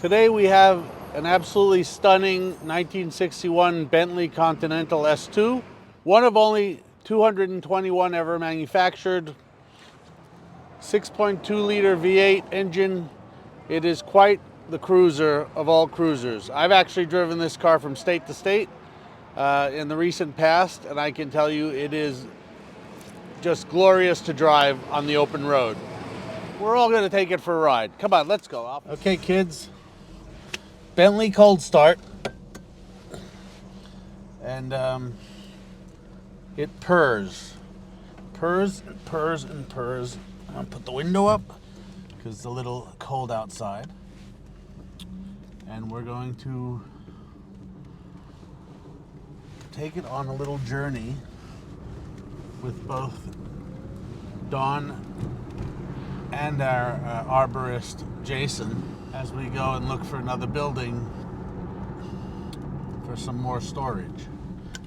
Today we have an absolutely stunning 1961 Bentley Continental S2, one of only 221 ever manufactured, 6.2 liter V8 engine. It is quite the cruiser of all cruisers. I've actually driven this car from state to state in the recent past, and I can tell you it is just glorious to drive on the open road. We're all going to take it for a ride. Come on, let's go. Okay, kids. Bentley cold start. And it purrs. Purrs and purrs and purrs. I'm going to put the window up because it's a little cold outside. And we're going to take it on a little journey with both Dawn and our arborist Jason as we go and look for another building for some more storage.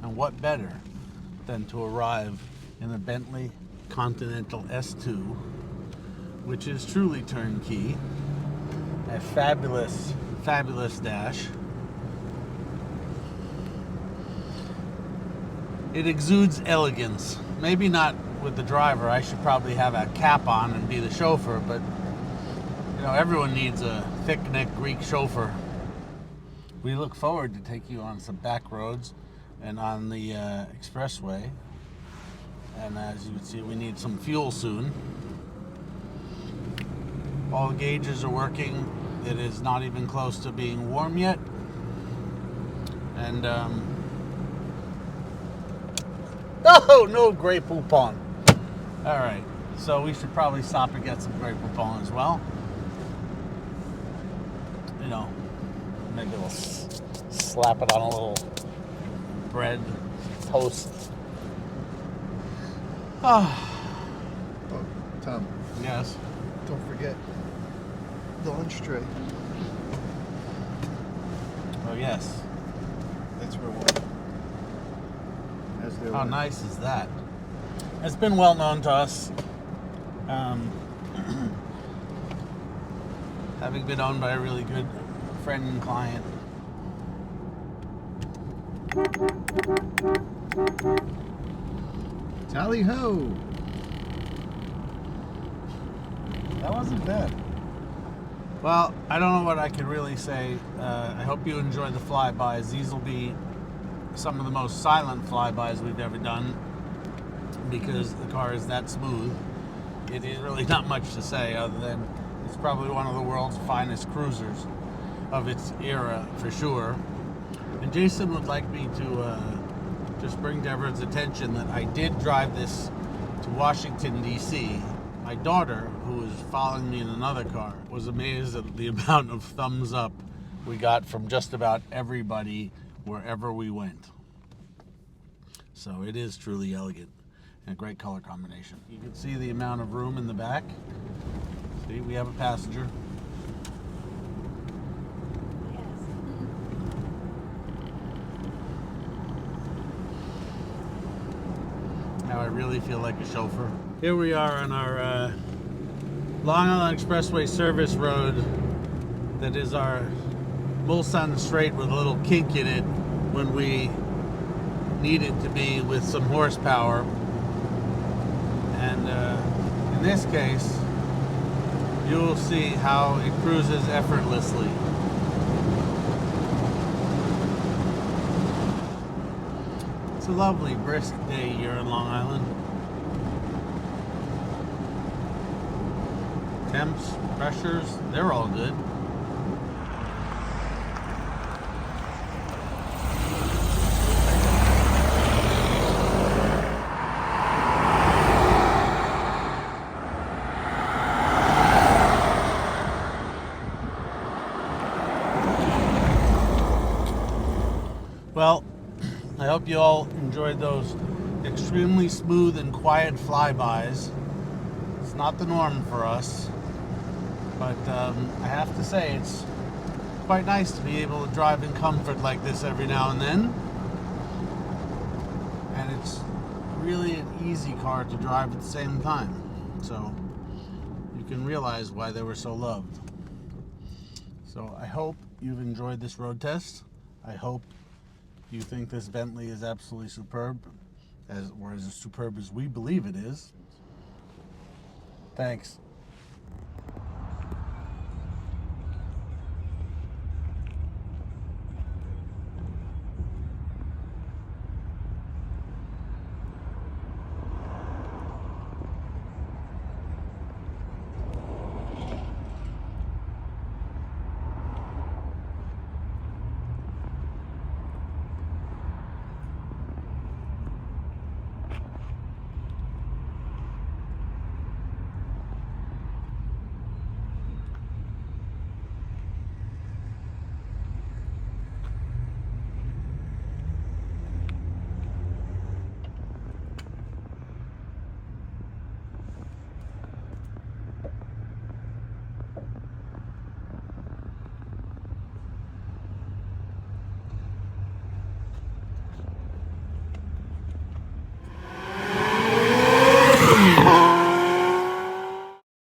And what better than to arrive in a Bentley Continental S2, which is truly turnkey, a fabulous, fabulous dash. It exudes elegance. Maybe not with the driver. I should probably have a cap on and be the chauffeur, but you know, everyone needs a thick-necked Greek chauffeur. We look forward to take you on some back roads and on the expressway. And as you can see, we need some fuel soon. All the gauges are working. It is not even close to being warm yet. And oh, no Grey Poupon. All right, so we should probably stop and get some Grey Poupon as well. You know, maybe we'll slap it on a little bread toast. Oh, Tom. Yes. Don't forget the lunch tray. Oh, yes. That's where one. How nice is that? It's been well known to us, having been owned by a really good friend and client. Tally ho! That wasn't bad. Well, I don't know what I could really say. I hope you enjoy the flybys. These will be some of the most silent flybys we've ever done because the car is that smooth. It is really not much to say other than it's probably one of the world's finest cruisers of its era for sure. And Jason would like me to just bring to everyone's attention that I did drive this to Washington, D.C. My daughter, who was following me in another car, was amazed at the amount of thumbs up we got from just about everybody wherever we went. So it is truly elegant and a great color combination. You can see the amount of room in the back. See, we have a passenger. Now I really feel like a chauffeur. Here we are on our Long Island Expressway service road that is our Mulsanne straight with a little kink in it when we need it to be with some horsepower. And in this case, you will see how it cruises effortlessly. It's a lovely, brisk day here in Long Island. Temps, pressures, they're all good. Well, I hope you all enjoyed those extremely smooth and quiet flybys. It's not the norm for us, but I have to say it's quite nice to be able to drive in comfort like this every now and then. And it's really an easy car to drive at the same time. So you can realize why they were so loved. So I hope you've enjoyed this road test. I hope you think this Bentley is absolutely superb, or as superb as we believe it is. Thanks.